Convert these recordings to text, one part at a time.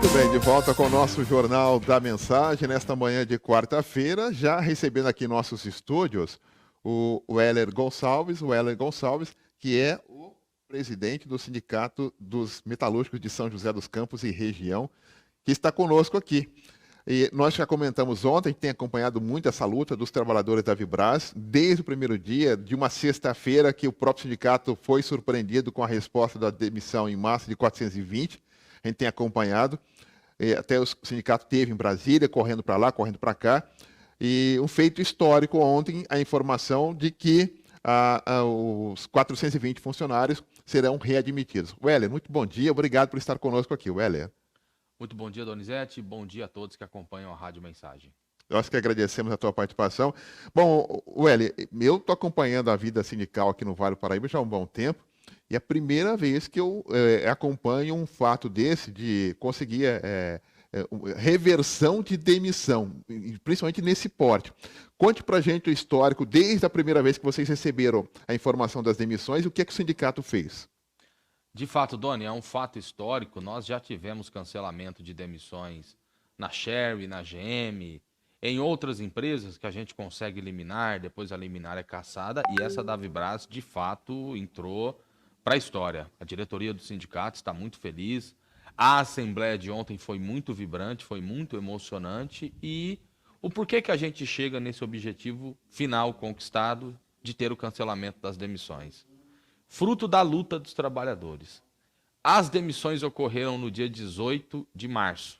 Muito bem, de volta com o nosso Jornal da Mensagem, nesta manhã de quarta-feira, já recebendo aqui em nossos estúdios o Heller Gonçalves, que é o presidente do Sindicato dos Metalúrgicos de São José dos Campos e região, que está conosco aqui. E nós já comentamos ontem, tem acompanhado muito essa luta dos trabalhadores da Vibraz, desde o primeiro dia, de uma sexta-feira que o próprio sindicato foi surpreendido com a resposta da demissão em massa de 420. A gente tem acompanhado, até o sindicato teve em Brasília, correndo para lá, correndo para cá, e um feito histórico ontem, a informação de que os 420 funcionários serão readmitidos. Weller, muito bom dia, obrigado por estar conosco aqui, Weller. Muito bom dia, Donizete, bom dia a todos que acompanham a Rádio Mensagem. Nós que agradecemos a tua participação. Bom, Weller, eu estou acompanhando a vida sindical aqui no Vale do Paraíba já há um bom tempo, e é a primeira vez que eu acompanho um fato desse, de conseguir reversão de demissão, principalmente nesse porte. Conte para a gente o histórico, desde a primeira vez que vocês receberam a informação das demissões, e o que é que o sindicato fez? De fato, Doni, é um fato histórico. Nós já tivemos cancelamento de demissões na Sherry, na GM, em outras empresas que a gente consegue eliminar, depois a liminar é cassada, e essa da Vibraz, de fato, entrou para a história. A diretoria do sindicato está muito feliz. A assembleia de ontem foi muito vibrante, foi muito emocionante. E o porquê que a gente chega nesse objetivo final conquistado de ter o cancelamento das demissões? Fruto da luta dos trabalhadores. As demissões ocorreram no dia 18 de março.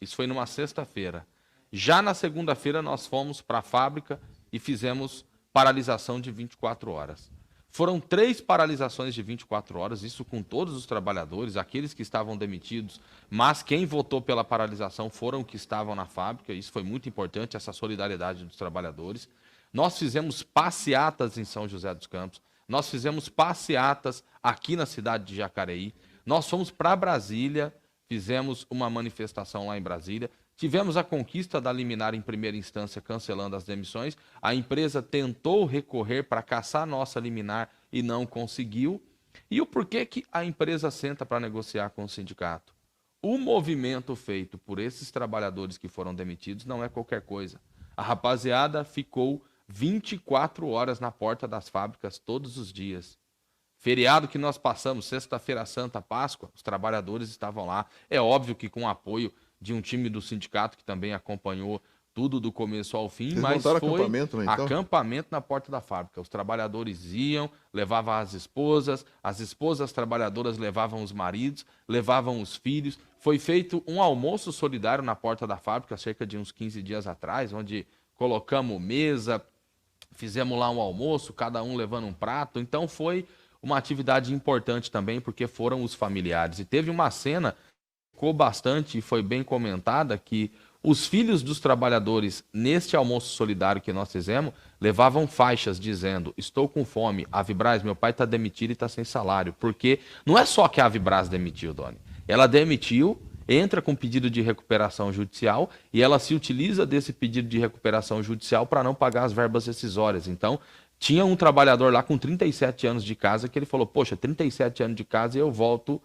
Isso foi numa sexta-feira. Já na segunda-feira nós fomos para a fábrica e fizemos paralisação de 24 horas. Foram 3 paralisações de 24 horas, isso com todos os trabalhadores, aqueles que estavam demitidos, mas quem votou pela paralisação foram os que estavam na fábrica, isso foi muito importante, essa solidariedade dos trabalhadores. Nós fizemos passeatas em São José dos Campos, nós fizemos passeatas aqui na cidade de Jacareí, nós fomos para Brasília, fizemos uma manifestação lá em Brasília, tivemos a conquista da liminar em primeira instância, cancelando as demissões. A empresa tentou recorrer para cassar nossa liminar e não conseguiu. E o porquê que a empresa senta para negociar com o sindicato? O movimento feito por esses trabalhadores que foram demitidos não é qualquer coisa. A rapaziada ficou 24 horas na porta das fábricas todos os dias. Feriado que nós passamos, sexta-feira santa, Páscoa, os trabalhadores estavam lá. É óbvio que com o apoio de um time do sindicato que também acompanhou tudo do começo ao fim, Vocês mas montaram foi acampamento, né, então? acampamento na porta da fábrica. Os trabalhadores iam, levavam as esposas trabalhadoras levavam os maridos, levavam os filhos. Foi feito um almoço solidário na porta da fábrica, cerca de uns 15 dias atrás, onde colocamos mesa, fizemos lá um almoço, cada um levando um prato. Então foi uma atividade importante também, porque foram os familiares. E teve uma cena ficou bastante e foi bem comentada, que os filhos dos trabalhadores, neste almoço solidário que nós fizemos, levavam faixas dizendo: estou com fome, a Vibraz, meu pai está demitido e está sem salário. Porque não é só que a Vibraz demitiu, Doni. Ela demitiu, entra com pedido de recuperação judicial e ela se utiliza desse pedido de recuperação judicial para não pagar as verbas rescisórias. Então, tinha um trabalhador lá com 37 anos de casa que ele falou: poxa, 37 anos de casa e eu volto...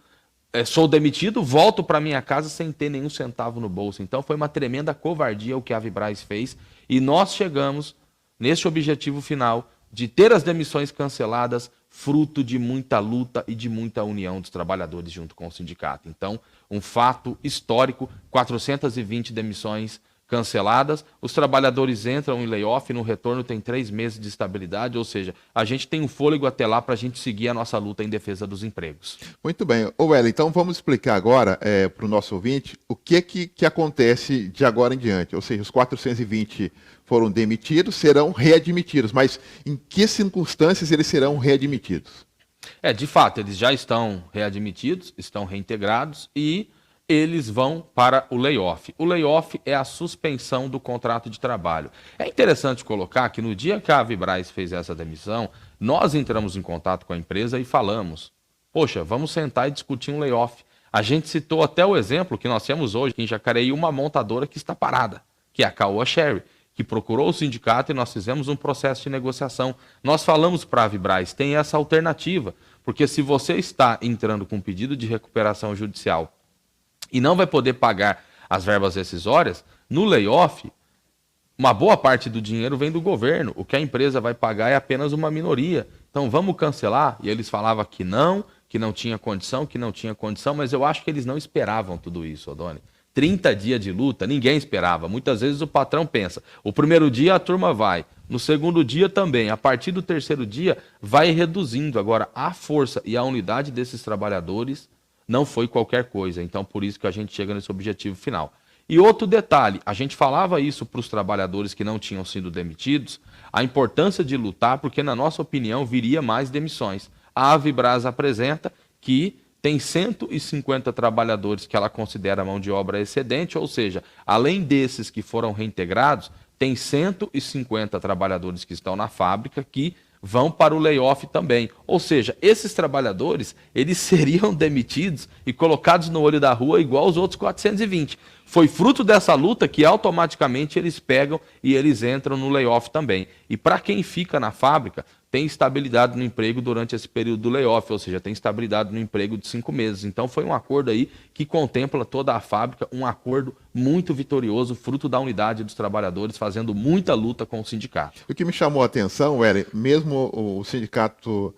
sou demitido, volto para minha casa sem ter nenhum centavo no bolso. Então foi uma tremenda covardia o que a Vibraz fez e nós chegamos nesse objetivo final de ter as demissões canceladas, fruto de muita luta e de muita união dos trabalhadores junto com o sindicato. Então, um fato histórico, 420 demissões canceladas, os trabalhadores entram em layoff, no retorno tem 3 meses de estabilidade, ou seja, a gente tem um fôlego até lá para a gente seguir a nossa luta em defesa dos empregos. Muito bem. Ô, Weller, então vamos explicar agora para o nosso ouvinte o que acontece de agora em diante. Ou seja, os 420 foram demitidos, serão readmitidos, mas em que circunstâncias eles serão readmitidos? De fato, eles já estão readmitidos, estão reintegrados e eles vão para o layoff. O layoff é a suspensão do contrato de trabalho. É interessante colocar que no dia que a Vibraz fez essa demissão, nós entramos em contato com a empresa e falamos: poxa, vamos sentar e discutir um layoff. A gente citou até o exemplo que nós temos hoje em Jacareí, uma montadora que está parada, que é a Caoa Sherry, que procurou o sindicato e nós fizemos um processo de negociação. Nós falamos para a Vibraz: tem essa alternativa, porque se você está entrando com pedido de recuperação judicial e não vai poder pagar as verbas rescisórias, no layoff, uma boa parte do dinheiro vem do governo. O que a empresa vai pagar é apenas uma minoria. Então vamos cancelar? E eles falavam que não tinha condição, mas eu acho que eles não esperavam tudo isso, Odoni. 30 dias de luta, ninguém esperava. Muitas vezes o patrão pensa, o primeiro dia a turma vai, no segundo dia também, a partir do terceiro dia vai reduzindo. Agora, a força e a unidade desses trabalhadores não foi qualquer coisa. Então, por isso que a gente chega nesse objetivo final. E outro detalhe, a gente falava isso para os trabalhadores que não tinham sido demitidos, a importância de lutar, porque na nossa opinião viria mais demissões. A Avibraz apresenta que tem 150 trabalhadores que ela considera mão de obra excedente, ou seja, além desses que foram reintegrados, tem 150 trabalhadores que estão na fábrica que vão para o layoff também. Ou seja, esses trabalhadores, eles seriam demitidos e colocados no olho da rua igual os outros 420. Foi fruto dessa luta que automaticamente eles pegam e eles entram no layoff também. E para quem fica na fábrica, tem estabilidade no emprego durante esse período do layoff, ou seja, tem estabilidade no emprego de 5 meses. Então foi um acordo aí que contempla toda a fábrica, um acordo muito vitorioso, fruto da unidade dos trabalhadores, fazendo muita luta com o sindicato. O que me chamou a atenção, Weller, mesmo o sindicato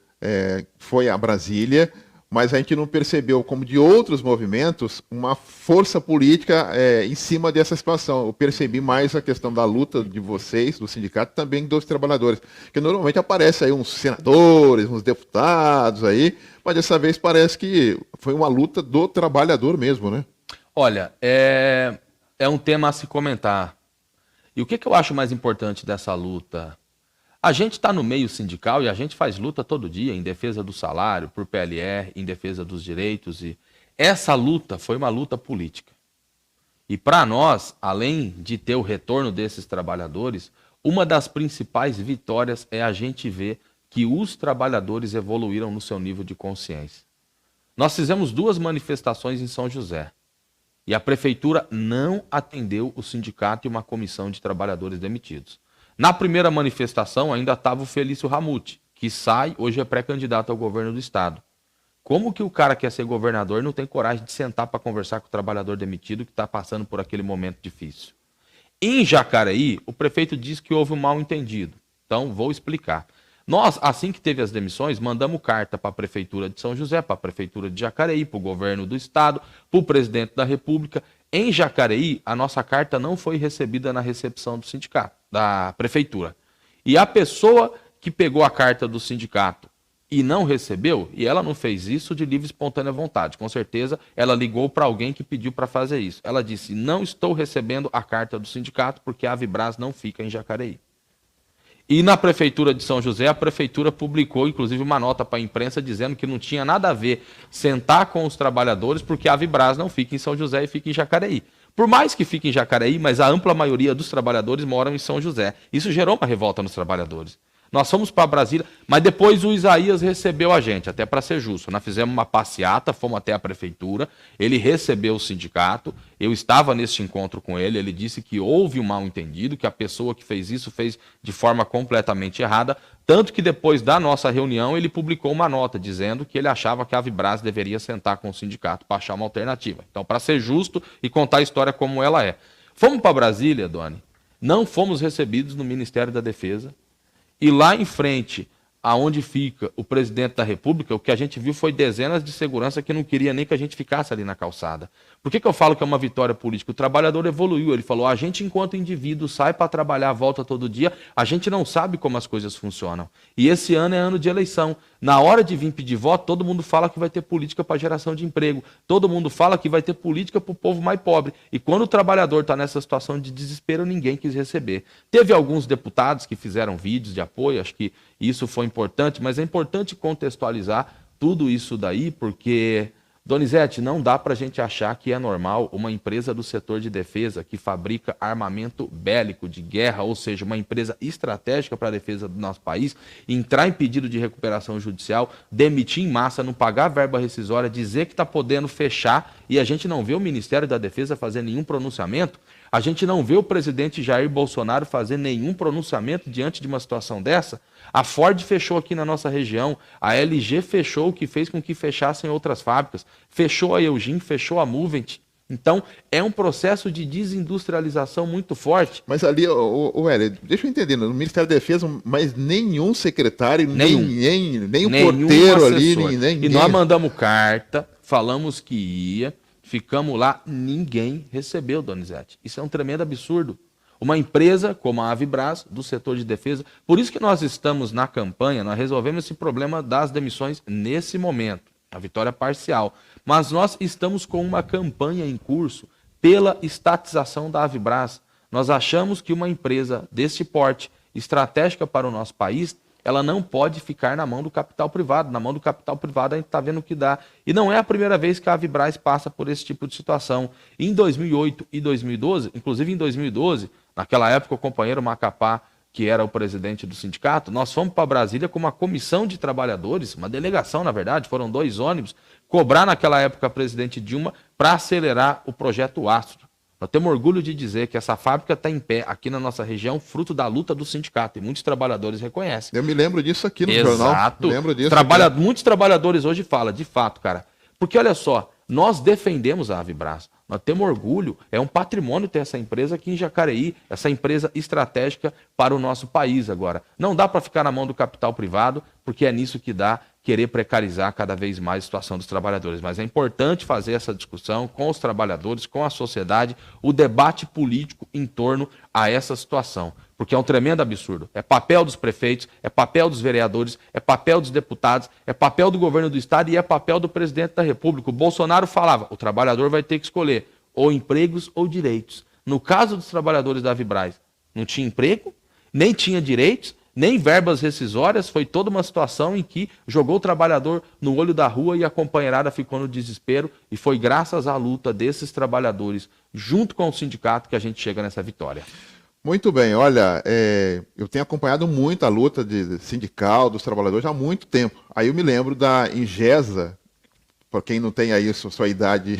foi a Brasília, mas a gente não percebeu, como de outros movimentos, uma força política em cima dessa situação. Eu percebi mais a questão da luta de vocês, do sindicato, também dos trabalhadores. Porque normalmente aparece aí uns senadores, uns deputados aí, mas dessa vez parece que foi uma luta do trabalhador mesmo, né? Olha, é um tema a se comentar. E o que eu acho mais importante dessa luta? A gente está no meio sindical e a gente faz luta todo dia em defesa do salário, por PLR, em defesa dos direitos. E essa luta foi uma luta política. E para nós, além de ter o retorno desses trabalhadores, uma das principais vitórias é a gente ver que os trabalhadores evoluíram no seu nível de consciência. Nós fizemos 2 manifestações em São José. E a prefeitura não atendeu o sindicato e uma comissão de trabalhadores demitidos. Na primeira manifestação ainda estava o Felício Ramute, que hoje é pré-candidato ao governo do estado. Como que o cara quer ser governador e não tem coragem de sentar para conversar com o trabalhador demitido que está passando por aquele momento difícil? Em Jacareí, o prefeito disse que houve um mal-entendido. Então, vou explicar. Nós, assim que teve as demissões, mandamos carta para a Prefeitura de São José, para a Prefeitura de Jacareí, para o governo do estado, para o presidente da República. Em Jacareí, a nossa carta não foi recebida na recepção do sindicato, da prefeitura. E a pessoa que pegou a carta do sindicato e não recebeu, e ela não fez isso de livre e espontânea vontade, com certeza ela ligou para alguém que pediu para fazer isso. Ela disse, não estou recebendo a carta do sindicato porque a Avibraz não fica em Jacareí. E na Prefeitura de São José, a Prefeitura publicou, inclusive, uma nota para a imprensa dizendo que não tinha nada a ver sentar com os trabalhadores porque a Avibraz não fica em São José e fica em Jacareí. Por mais que fique em Jacareí, mas a ampla maioria dos trabalhadores moram em São José. Isso gerou uma revolta nos trabalhadores. Nós fomos para Brasília, mas depois o Isaías recebeu a gente, até para ser justo. Nós fizemos uma passeata, fomos até a prefeitura, ele recebeu o sindicato, eu estava nesse encontro com ele, ele disse que houve um mal-entendido, que a pessoa que fez isso fez de forma completamente errada, tanto que depois da nossa reunião ele publicou uma nota dizendo que ele achava que a Avibraz deveria sentar com o sindicato para achar uma alternativa. Então, para ser justo e contar a história como ela é. Fomos para Brasília, Doni, não fomos recebidos no Ministério da Defesa. E lá em frente, aonde fica o presidente da República, o que a gente viu foi dezenas de segurança que não queria nem que a gente ficasse ali na calçada. Por que eu falo que é uma vitória política? O trabalhador evoluiu, ele falou, a gente enquanto indivíduo sai para trabalhar, volta todo dia, a gente não sabe como as coisas funcionam. E esse ano é ano de eleição. Na hora de vir pedir voto, todo mundo fala que vai ter política para geração de emprego. Todo mundo fala que vai ter política para o povo mais pobre. E quando o trabalhador está nessa situação de desespero, ninguém quis receber. Teve alguns deputados que fizeram vídeos de apoio, acho que isso foi importante, mas é importante contextualizar tudo isso daí, porque, Donizete, não dá para a gente achar que é normal uma empresa do setor de defesa que fabrica armamento bélico de guerra, ou seja, uma empresa estratégica para a defesa do nosso país, entrar em pedido de recuperação judicial, demitir em massa, não pagar verba rescisória, dizer que está podendo fechar e a gente não vê o Ministério da Defesa fazer nenhum pronunciamento. A gente não vê o presidente Jair Bolsonaro fazer nenhum pronunciamento diante de uma situação dessa. A Ford fechou aqui na nossa região, a LG fechou, o que fez com que fechassem outras fábricas, fechou a Eugin, fechou a Movent. Então, é um processo de desindustrialização muito forte. Mas ali, Hélio, deixa eu entender, no Ministério da Defesa, mas nenhum secretário, nem o porteiro ali, E nós mandamos carta, falamos que ia, ficamos lá, ninguém recebeu, Donizete. Isso é um tremendo absurdo. Uma empresa como a Avibraz, do setor de defesa, por isso que nós estamos na campanha, nós resolvemos esse problema das demissões nesse momento, a vitória parcial. Mas nós estamos com uma campanha em curso pela estatização da Avibraz. Nós achamos que uma empresa desse porte, estratégica para o nosso país, ela não pode ficar na mão do capital privado. Na mão do capital privado a gente está vendo o que dá. E não é a primeira vez que a Avibraz passa por esse tipo de situação. Em 2008 e 2012, inclusive em 2012, naquela época o companheiro Macapá, que era o presidente do sindicato, nós fomos para Brasília com uma comissão de trabalhadores, uma delegação, na verdade, foram 2 ônibus, cobrar naquela época a presidente Dilma para acelerar o projeto Astro. Nós temos orgulho de dizer que essa fábrica está em pé aqui na nossa região, fruto da luta do sindicato, e muitos trabalhadores reconhecem. Eu me lembro disso aqui no jornal. Exato. Lembro disso Muitos trabalhadores hoje falam, de fato, cara, porque olha só, nós defendemos a Avibraz, nós temos orgulho, é um patrimônio ter essa empresa aqui em Jacareí, essa empresa estratégica para o nosso país agora. Não dá para ficar na mão do capital privado, porque é nisso que dá querer precarizar cada vez mais a situação dos trabalhadores. Mas é importante fazer essa discussão com os trabalhadores, com a sociedade, o debate político em torno a essa situação. Porque é um tremendo absurdo. É papel dos prefeitos, é papel dos vereadores, é papel dos deputados, é papel do governo do estado e é papel do presidente da República. O Bolsonaro falava, o trabalhador vai ter que escolher ou empregos ou direitos. No caso dos trabalhadores da Avibraz, não tinha emprego, nem tinha direitos, nem verbas rescisórias, foi toda uma situação em que jogou o trabalhador no olho da rua e a companheirada ficou no desespero, e foi graças à luta desses trabalhadores, junto com o sindicato, que a gente chega nessa vitória. Muito bem, olha, eu tenho acompanhado muito a luta sindical dos trabalhadores há muito tempo. Aí eu me lembro da Ingesa, para quem não tem aí sua idade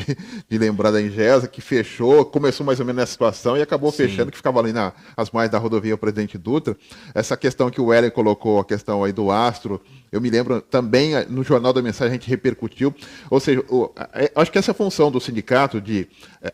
de lembrar da Ingesa, que fechou, começou mais ou menos nessa situação e acabou fechando, que ficava ali nas margens da rodovia Presidente Dutra. Essa questão que o Hélio colocou, a questão aí do Astro, eu me lembro também, no Jornal da Mensagem a gente repercutiu. Ou seja, acho que essa é a função do sindicato de,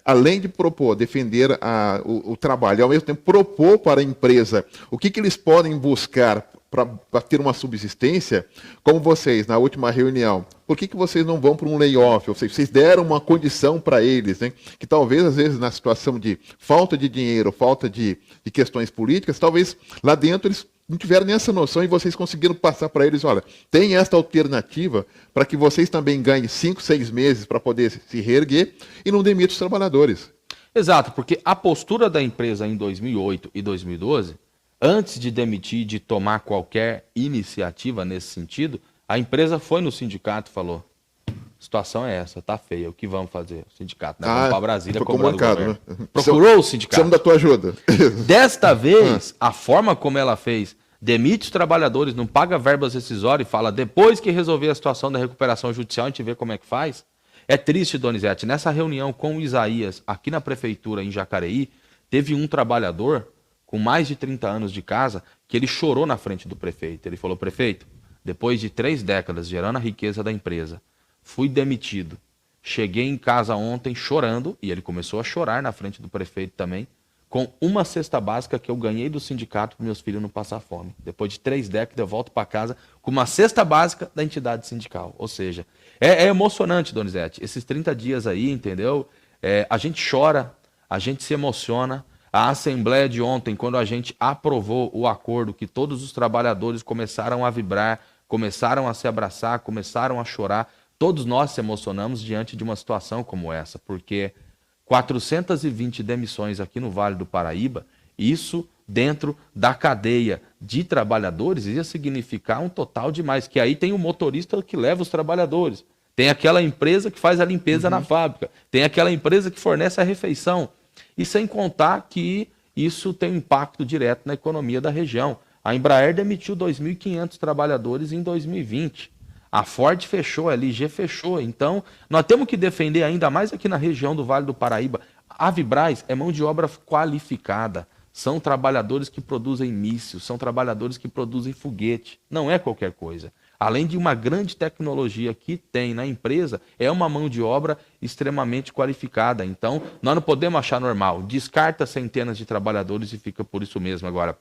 além de propor, defender o trabalho, ao mesmo tempo propor para a empresa o que eles podem buscar para ter uma subsistência, como vocês, na última reunião, por que vocês não vão para um layoff? Ou seja, vocês deram uma condição para eles, né? Que talvez, às vezes, na situação de falta de dinheiro, falta de questões políticas, talvez lá dentro eles não tiveram nem essa noção e vocês conseguiram passar para eles, olha, tem esta alternativa para que vocês também ganhem 5, 6 meses para poder se reerguer e não demitam os trabalhadores. Exato, porque a postura da empresa em 2008 e 2012... antes de demitir, de tomar qualquer iniciativa nesse sentido, a empresa foi no sindicato e falou, a situação é essa, tá feia, o que vamos fazer? O sindicato, né? Vamos para Brasília cobrar do governo. Né? Procurou o sindicato. Precisamos da tua ajuda. Desta vez, a forma como ela fez, demite os trabalhadores, não paga verbas rescisórias e fala, depois que resolver a situação da recuperação judicial, a gente vê como é que faz. É triste, Donizete, nessa reunião com o Isaías, aqui na prefeitura, em Jacareí, teve um trabalhador com mais de 30 anos de casa, que ele chorou na frente do prefeito. Ele falou, prefeito, depois de 3 décadas gerando a riqueza da empresa, fui demitido. Cheguei em casa ontem chorando, e ele começou a chorar na frente do prefeito também, com uma cesta básica que eu ganhei do sindicato para meus filhos não passar fome. Depois de 3 décadas eu volto para casa com uma cesta básica da entidade sindical. Ou seja, é emocionante, Donizete, esses 30 dias aí, entendeu? A gente chora, a gente se emociona. A Assembleia de ontem, quando a gente aprovou o acordo, que todos os trabalhadores começaram a vibrar, começaram a se abraçar, começaram a chorar, todos nós se emocionamos diante de uma situação como essa, porque 420 demissões aqui no Vale do Paraíba, isso dentro da cadeia de trabalhadores ia significar um total de mais, que aí tem o motorista que leva os trabalhadores, tem aquela empresa que faz a limpeza na fábrica, tem aquela empresa que fornece a refeição. E sem contar que isso tem um impacto direto na economia da região. A Embraer demitiu 2.500 trabalhadores em 2020. A Ford fechou, a LG fechou. Então, nós temos que defender ainda mais aqui na região do Vale do Paraíba. A Avibraz é mão de obra qualificada. São trabalhadores que produzem mísseis, são trabalhadores que produzem foguete. Não é qualquer coisa. além de uma grande tecnologia que tem na empresa, é uma mão de obra extremamente qualificada. Então, nós não podemos achar normal. Descarta centenas de trabalhadores e fica por isso mesmo. Agora,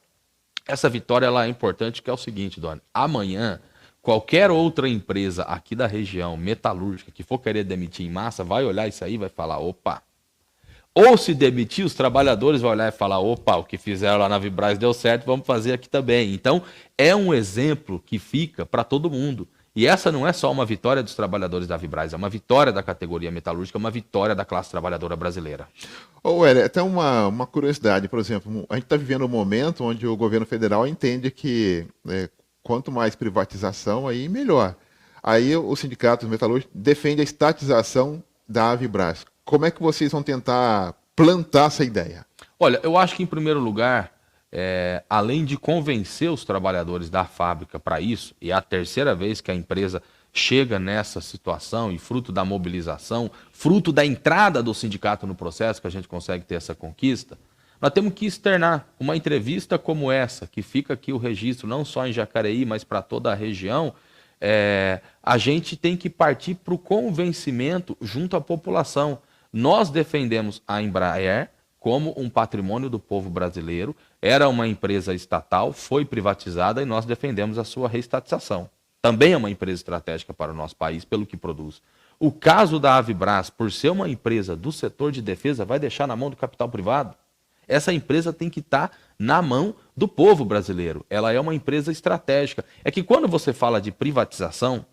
essa vitória ela é importante, que é o seguinte, Doni. Amanhã, qualquer outra empresa aqui da região metalúrgica que for querer demitir em massa, vai olhar isso aí e vai falar, opa. Ou se demitir, os trabalhadores vão olhar e falar, opa, o que fizeram lá na Vibraz deu certo, vamos fazer aqui também. Então, é um exemplo que fica para todo mundo. E essa não é só uma vitória dos trabalhadores da Vibraz, é uma vitória da categoria metalúrgica, uma vitória da classe trabalhadora brasileira. Ô, Hélio, até uma curiosidade, por exemplo, a gente está vivendo um momento onde o governo federal entende que quanto mais privatização, aí melhor. Aí os sindicatos metalúrgicos defendem a estatização da Vibraz. Como é que vocês vão tentar plantar essa ideia? Olha, eu acho que, em primeiro lugar, além de convencer os trabalhadores da fábrica para isso, e é a terceira vez que a empresa chega nessa situação e fruto da mobilização, fruto da entrada do sindicato no processo, que a gente consegue ter essa conquista, nós temos que externar uma entrevista como essa, que fica aqui o registro, não só em Jacareí, mas para toda a região. A gente tem que partir para o convencimento junto à população. Nós defendemos a Embraer como um patrimônio do povo brasileiro, era uma empresa estatal, foi privatizada e nós defendemos a sua reestatização. Também é uma empresa estratégica para o nosso país, pelo que produz. O caso da Avibraz, por ser uma empresa do setor de defesa, vai deixar na mão do capital privado? Essa empresa tem que estar na mão do povo brasileiro. Ela é uma empresa estratégica. É que quando você fala de privatização,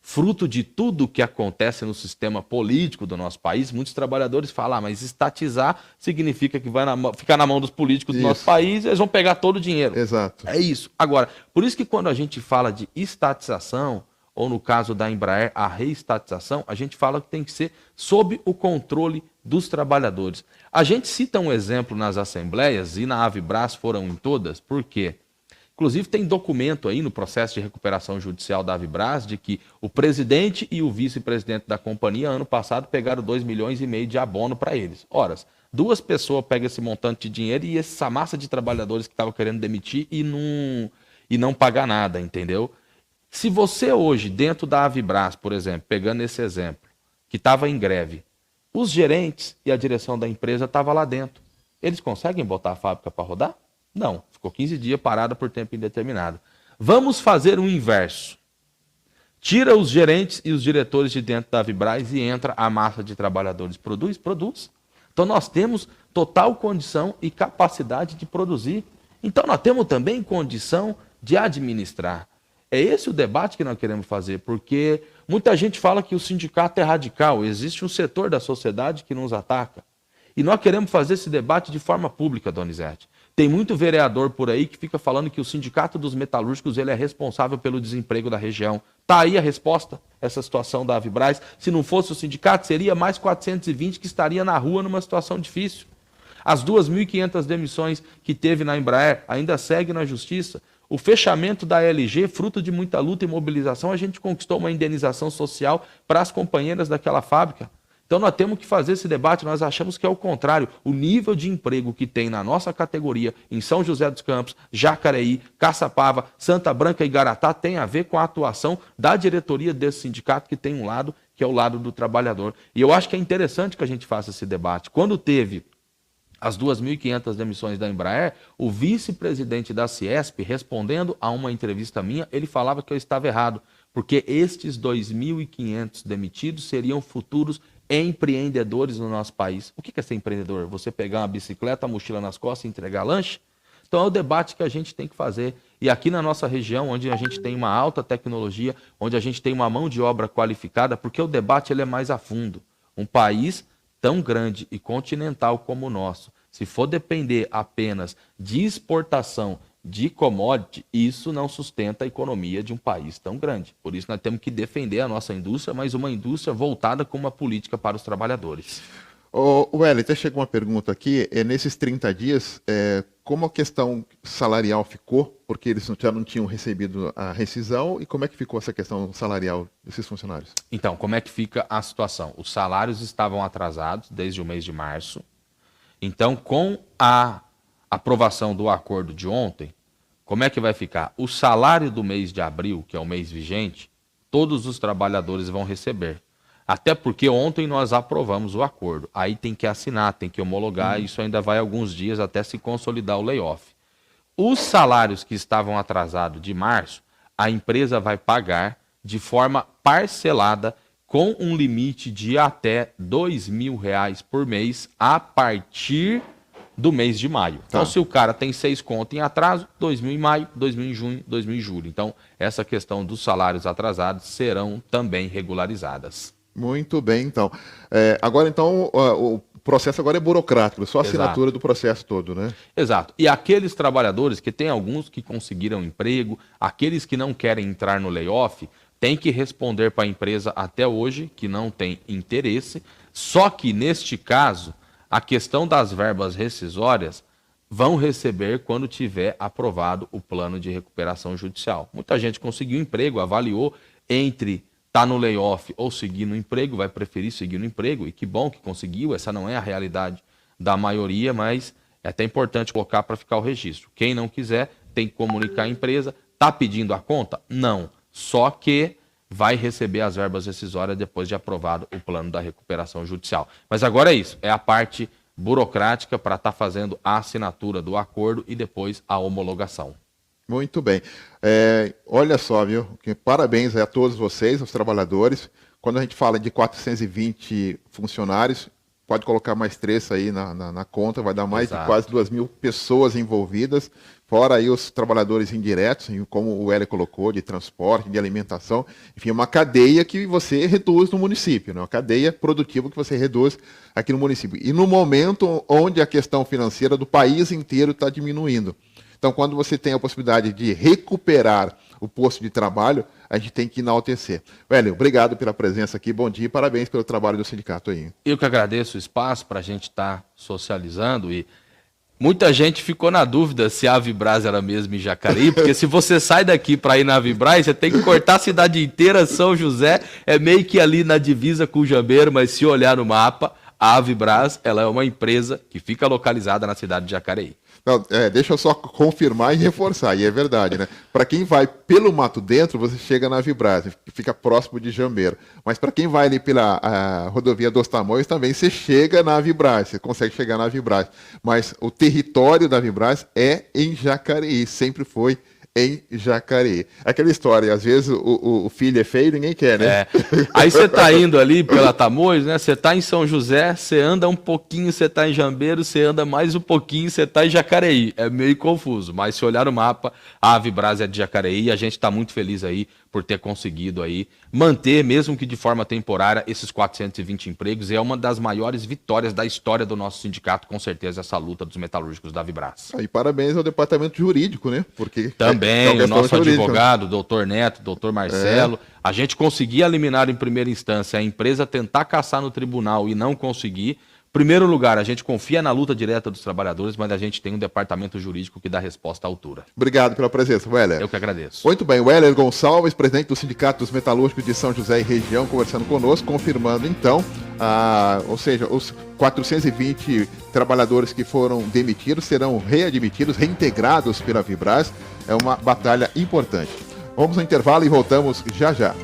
fruto de tudo que acontece no sistema político do nosso país, muitos trabalhadores falam, mas estatizar significa que vai ficar na mão dos políticos do nosso país, eles vão pegar todo o dinheiro. Exato. É isso. Agora, por isso que quando a gente fala de estatização, ou no caso da Embraer, a reestatização, a gente fala que tem que ser sob o controle dos trabalhadores. A gente cita um exemplo nas assembleias, e na Avibraz foram em todas, por quê? Inclusive tem documento aí no processo de recuperação judicial da Avibraz de que o presidente e o vice-presidente da companhia, ano passado, pegaram 2,5 milhões de abono para eles. Ora, duas pessoas pegam esse montante de dinheiro e essa massa de trabalhadores que estavam querendo demitir e não pagar nada, entendeu? Se você hoje, dentro da Avibraz, por exemplo, pegando esse exemplo, que estava em greve, os gerentes e a direção da empresa estavam lá dentro. Eles conseguem botar a fábrica para rodar? Não, ficou 15 dias parada por tempo indeterminado. Vamos fazer o inverso. Tira os gerentes e os diretores de dentro da Avibraz e entra a massa de trabalhadores. Produz? Produz. Então nós temos total condição e capacidade de produzir. Então nós temos também condição de administrar. É esse o debate que nós queremos fazer, porque muita gente fala que o sindicato é radical, existe um setor da sociedade que nos ataca. E nós queremos fazer esse debate de forma pública, Donizete. Tem muito vereador por aí que fica falando que o sindicato dos metalúrgicos ele é responsável pelo desemprego da região. Está aí a resposta, essa situação da Avibraz. Se não fosse o sindicato, seria mais 420 que estaria na rua numa situação difícil. As 2.500 demissões que teve na Embraer ainda segue na justiça. O fechamento da LG, fruto de muita luta e mobilização, a gente conquistou uma indenização social para as companheiras daquela fábrica. Então nós temos que fazer esse debate, nós achamos que é o contrário. O nível de emprego que tem na nossa categoria, em São José dos Campos, Jacareí, Caçapava, Santa Branca e Garatá, tem a ver com a atuação da diretoria desse sindicato, que tem um lado, que é o lado do trabalhador. E eu acho que é interessante que a gente faça esse debate. Quando teve as 2.500 demissões da Embraer, o vice-presidente da Ciesp, respondendo a uma entrevista minha, ele falava que eu estava errado, porque estes 2.500 demitidos seriam futuros empreendedores no nosso país. O que é ser empreendedor? Você pegar uma bicicleta, a mochila nas costas e entregar lanche? Então é o debate que a gente tem que fazer. E aqui na nossa região, onde a gente tem uma alta tecnologia, onde a gente tem uma mão de obra qualificada, porque o debate ele é mais a fundo. Um país tão grande e continental como o nosso, se for depender apenas de exportação de commodity, isso não sustenta a economia de um país tão grande. Por isso nós temos que defender a nossa indústria, mas uma indústria voltada com uma política para os trabalhadores. O Hélio, até chegou uma pergunta aqui, nesses 30 dias, como a questão salarial ficou? Porque eles já não tinham recebido a rescisão, e como é que ficou essa questão salarial desses funcionários? Então, como é que fica a situação? Os salários estavam atrasados desde o mês de março. Então, com a aprovação do acordo de ontem, Como é que vai ficar? O salário do mês de abril, que é o mês vigente, todos os trabalhadores vão receber. Até porque ontem nós aprovamos o acordo. Aí tem que assinar, tem que homologar, isso ainda vai alguns dias até se consolidar o layoff. Os salários que estavam atrasados de março, a empresa vai pagar de forma parcelada com um limite de até R$2.000 por mês a partir do mês de maio. Então, se o cara tem 6 contas em atraso, 2.000 em maio, 2.000 em junho, 2.000 em julho. Então, essa questão dos salários atrasados serão também regularizadas. Muito bem, então. Agora, então, o processo agora é burocrático, só a assinatura do processo todo, né? Exato. E aqueles trabalhadores, que tem alguns que conseguiram emprego, aqueles que não querem entrar no layoff, tem que responder para a empresa até hoje, que não tem interesse, só que neste caso, a questão das verbas rescisórias vão receber quando tiver aprovado o plano de recuperação judicial. Muita gente conseguiu emprego, avaliou entre estar no layoff ou seguir no emprego, vai preferir seguir no emprego, e que bom que conseguiu, essa não é a realidade da maioria, mas é até importante colocar para ficar o registro. Quem não quiser tem que comunicar à empresa. Está pedindo a conta? Não. Só que vai receber as verbas rescisórias depois de aprovado o plano da recuperação judicial. Mas agora é isso, é a parte burocrática para estar fazendo a assinatura do acordo e depois a homologação. Muito bem. Olha só, viu? Parabéns a todos vocês, os trabalhadores. Quando a gente fala de 420 funcionários, pode colocar mais 3 aí na conta, vai dar mais de quase 2.000 pessoas envolvidas, fora aí os trabalhadores indiretos, como o Hélio colocou, de transporte, de alimentação, enfim, uma cadeia que você reduz no município, né? Uma cadeia produtiva que você reduz aqui no município. E no momento onde a questão financeira do país inteiro está diminuindo. Então, quando você tem a possibilidade de recuperar o posto de trabalho, a gente tem que enaltecer. Hélio, obrigado pela presença aqui, bom dia e parabéns pelo trabalho do sindicato aí. Eu que agradeço o espaço para a gente estar socializando, e muita gente ficou na dúvida se a Avibraz era mesmo em Jacareí, porque se você sai daqui para ir na Avibraz, você tem que cortar a cidade inteira. São José é meio que ali na divisa com o Jambeiro, mas se olhar no mapa, a Avibraz, ela é uma empresa que fica localizada na cidade de Jacareí. Não, deixa eu só confirmar e reforçar, e é verdade, né? Para quem vai pelo Mato Dentro, você chega na Avibraz, que fica próximo de Jambeiro. Mas para quem vai ali pela rodovia dos Tamoios, também você chega na Avibraz, você consegue chegar na Avibraz. Mas o território da Avibraz é em Jacareí, sempre foi em Jacareí. Aquela história, às vezes o filho é feio e ninguém quer, né? Aí você tá indo ali pela Tamoios, né? Você tá em São José, você anda um pouquinho, você tá em Jambeiro, você anda mais um pouquinho, você tá em Jacareí. É meio confuso, mas se olhar no mapa, a Avibraz é de Jacareí, e a gente tá muito feliz aí por ter conseguido aí manter, mesmo que de forma temporária, esses 420 empregos. E é uma das maiores vitórias da história do nosso sindicato, com certeza, essa luta dos metalúrgicos da Avibraz. E parabéns ao departamento jurídico, né? Porque também o nosso advogado, doutor Neto, doutor Marcelo, a gente conseguia eliminar em primeira instância, a empresa tentar caçar no tribunal e não conseguir. Primeiro lugar, a gente confia na luta direta dos trabalhadores, mas a gente tem um departamento jurídico que dá resposta à altura. Obrigado pela presença, Weller. Eu que agradeço. Muito bem, Weller Gonçalves, presidente do Sindicato dos Metalúrgicos de São José e região, conversando conosco, confirmando então, ou seja, os 420 trabalhadores que foram demitidos serão readmitidos, reintegrados pela Avibraz. É uma batalha importante. Vamos ao intervalo e voltamos já já.